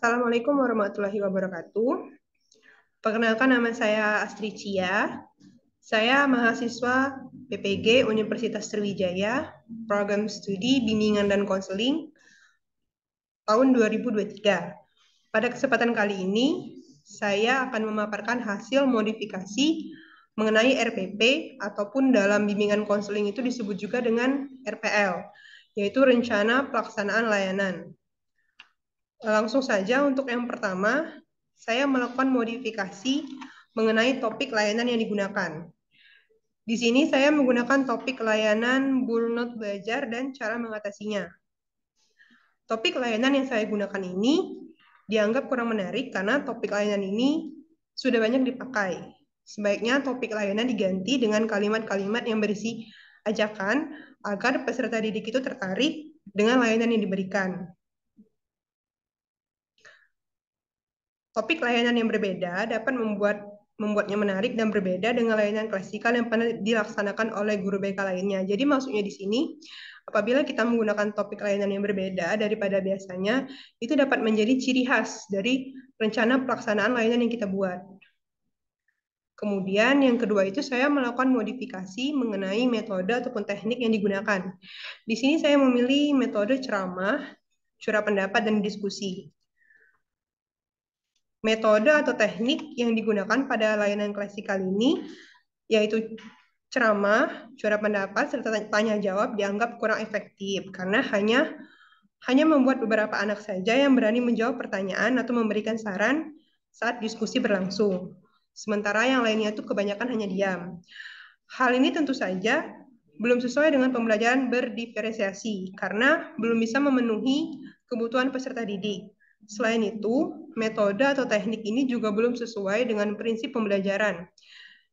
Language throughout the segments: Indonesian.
Assalamualaikum warahmatullahi wabarakatuh. Perkenalkan, nama saya Astri Cia. Saya mahasiswa PPG Universitas Sriwijaya, Program Studi Bimbingan dan Konseling tahun 2023. Pada kesempatan kali ini, saya akan memaparkan hasil modifikasi mengenai RPP ataupun dalam bimbingan konseling itu disebut juga dengan RPL, yaitu Rencana Pelaksanaan Layanan. Langsung saja untuk yang pertama, saya melakukan modifikasi mengenai topik layanan yang digunakan. Di sini saya menggunakan topik layanan burnout belajar dan cara mengatasinya. Topik layanan yang saya gunakan ini dianggap kurang menarik karena topik layanan ini sudah banyak dipakai. Sebaiknya topik layanan diganti dengan kalimat-kalimat yang berisi ajakan agar peserta didik itu tertarik dengan layanan yang diberikan. Topik layanan yang berbeda dapat membuatnya menarik dan berbeda dengan layanan klasikal yang pernah dilaksanakan oleh guru BK lainnya. Jadi maksudnya di sini, apabila kita menggunakan topik layanan yang berbeda daripada biasanya, itu dapat menjadi ciri khas dari rencana pelaksanaan layanan yang kita buat. Kemudian yang kedua itu saya melakukan modifikasi mengenai metode ataupun teknik yang digunakan. Di sini saya memilih metode ceramah, curah pendapat, dan diskusi. Metode atau teknik yang digunakan pada layanan klasikal ini yaitu ceramah, curah pendapat, serta tanya jawab dianggap kurang efektif karena hanya membuat beberapa anak saja yang berani menjawab pertanyaan atau memberikan saran saat diskusi berlangsung. Sementara yang lainnya itu kebanyakan hanya diam. Hal ini tentu saja belum sesuai dengan pembelajaran berdiferensiasi karena belum bisa memenuhi kebutuhan peserta didik. Selain itu, metode atau teknik ini juga belum sesuai dengan prinsip pembelajaran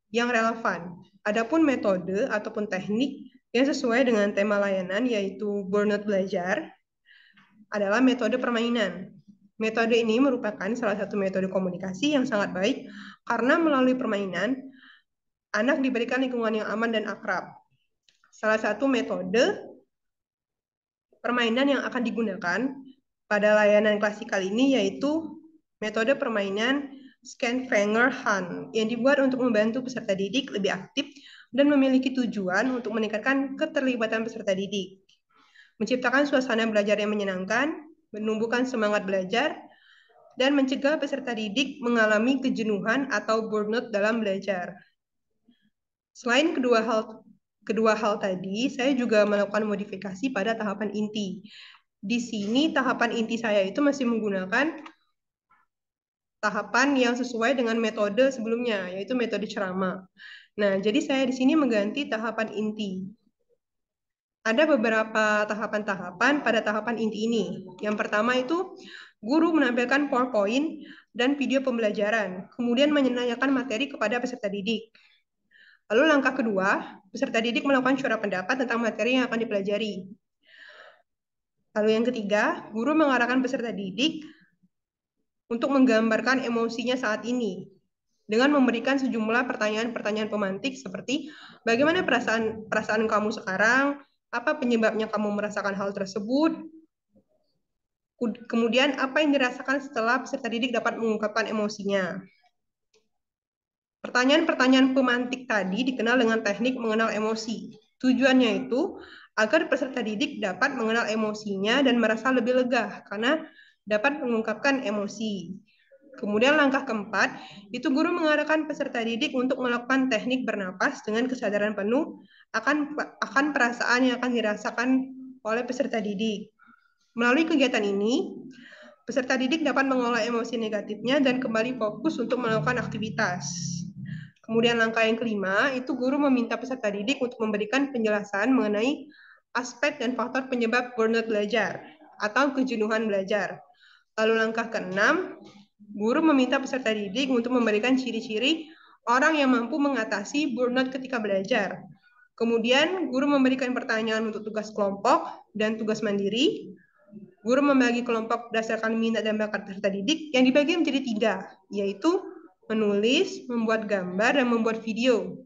yang relevan. Adapun metode ataupun teknik yang sesuai dengan tema layanan yaitu burnout belajar adalah metode permainan. Metode ini merupakan salah satu metode komunikasi yang sangat baik karena melalui permainan anak diberikan lingkungan yang aman dan akrab. Salah satu metode permainan yang akan digunakan pada layanan klasikal ini yaitu metode permainan Scavenger Hunt yang dibuat untuk membantu peserta didik lebih aktif dan memiliki tujuan untuk meningkatkan keterlibatan peserta didik, menciptakan suasana belajar yang menyenangkan, menumbuhkan semangat belajar, dan mencegah peserta didik mengalami kejenuhan atau burnout dalam belajar. Selain kedua hal tadi, saya juga melakukan modifikasi pada tahapan inti. Di sini tahapan inti saya itu masih menggunakan tahapan yang sesuai dengan metode sebelumnya, yaitu metode ceramah. Nah, jadi saya di sini mengganti tahapan inti. Ada beberapa tahapan-tahapan pada tahapan inti ini. Yang pertama itu guru menampilkan PowerPoint dan video pembelajaran, kemudian menanyakan materi kepada peserta didik. Lalu langkah kedua, peserta didik melakukan curah pendapat tentang materi yang akan dipelajari. Lalu yang ketiga, guru mengarahkan peserta didik untuk menggambarkan emosinya saat ini dengan memberikan sejumlah pertanyaan-pertanyaan pemantik seperti bagaimana perasaan kamu sekarang, apa penyebabnya kamu merasakan hal tersebut, kemudian apa yang dirasakan setelah peserta didik dapat mengungkapkan emosinya. Pertanyaan-pertanyaan pemantik tadi dikenal dengan teknik mengenal emosi. Tujuannya itu agar peserta didik dapat mengenal emosinya dan merasa lebih lega karena dapat mengungkapkan emosi. Kemudian langkah keempat, itu guru mengarahkan peserta didik untuk melakukan teknik bernapas dengan kesadaran penuh akan perasaan yang akan dirasakan oleh peserta didik. Melalui kegiatan ini, peserta didik dapat mengolah emosi negatifnya dan kembali fokus untuk melakukan aktivitas. Kemudian langkah yang kelima, itu guru meminta peserta didik untuk memberikan penjelasan mengenai aspek dan faktor penyebab burnout belajar atau kejenuhan belajar. Lalu langkah keenam, guru meminta peserta didik untuk memberikan ciri-ciri orang yang mampu mengatasi burnout ketika belajar. Kemudian guru memberikan pertanyaan untuk tugas kelompok dan tugas mandiri. Guru membagi kelompok berdasarkan minat dan bakat peserta didik yang dibagi menjadi 3, yaitu menulis, membuat gambar, dan membuat video.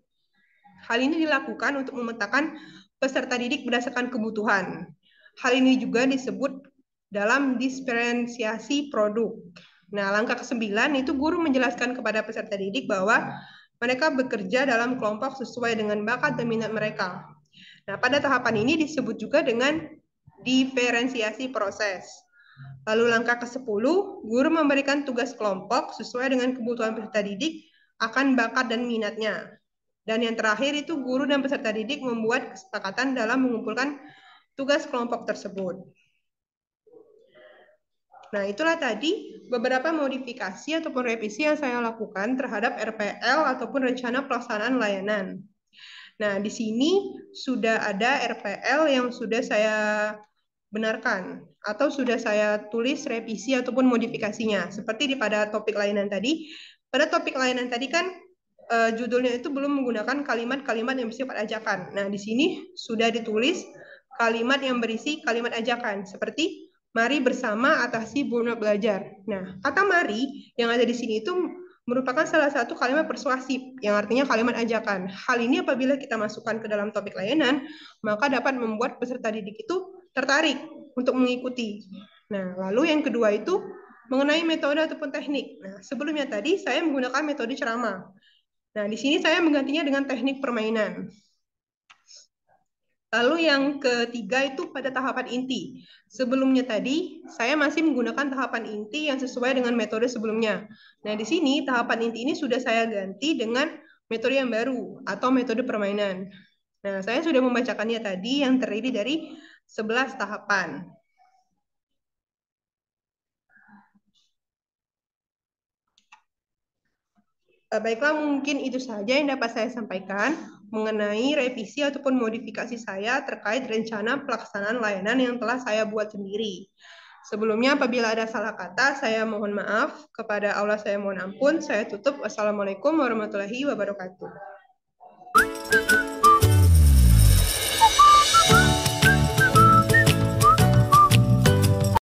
Hal ini dilakukan untuk memetakan peserta didik berdasarkan kebutuhan. Hal ini juga disebut dalam diferensiasi produk. Nah, langkah ke-9 itu guru menjelaskan kepada peserta didik bahwa mereka bekerja dalam kelompok sesuai dengan bakat dan minat mereka. Nah, pada tahapan ini disebut juga dengan diferensiasi proses. Lalu langkah ke-10, guru memberikan tugas kelompok sesuai dengan kebutuhan peserta didik akan bakat dan minatnya. Dan yang terakhir itu guru dan peserta didik membuat kesepakatan dalam mengumpulkan tugas kelompok tersebut. Nah, itulah tadi beberapa modifikasi ataupun revisi yang saya lakukan terhadap RPL ataupun rencana pelaksanaan layanan. Nah, di sini sudah ada RPL yang sudah saya benarkan atau sudah saya tulis revisi ataupun modifikasinya. Seperti pada topik layanan tadi. Pada topik layanan tadi kan judulnya itu belum menggunakan kalimat-kalimat yang bersifat ajakan. Nah, di sini sudah ditulis kalimat yang berisi kalimat ajakan seperti mari bersama atasi burnout belajar. Nah, kata mari yang ada di sini itu merupakan salah satu kalimat persuasif yang artinya kalimat ajakan. Hal ini apabila kita masukkan ke dalam topik layanan, maka dapat membuat peserta didik itu tertarik untuk mengikuti. Nah, lalu yang kedua itu mengenai metode ataupun teknik. Nah, sebelumnya tadi saya menggunakan metode ceramah. Nah, di sini saya menggantinya dengan teknik permainan. Lalu yang ketiga itu pada tahapan inti. Sebelumnya tadi saya masih menggunakan tahapan inti yang sesuai dengan metode sebelumnya. Nah, di sini tahapan inti ini sudah saya ganti dengan metode yang baru atau metode permainan. Nah, saya sudah membacakannya tadi yang terdiri dari 11 tahapan. Baiklah, mungkin itu saja yang dapat saya sampaikan mengenai revisi ataupun modifikasi saya terkait rencana pelaksanaan layanan yang telah saya buat sendiri. Sebelumnya, apabila ada salah kata, saya mohon maaf. Kepada Allah saya mohon ampun. Saya tutup. Wassalamualaikum warahmatullahi wabarakatuh.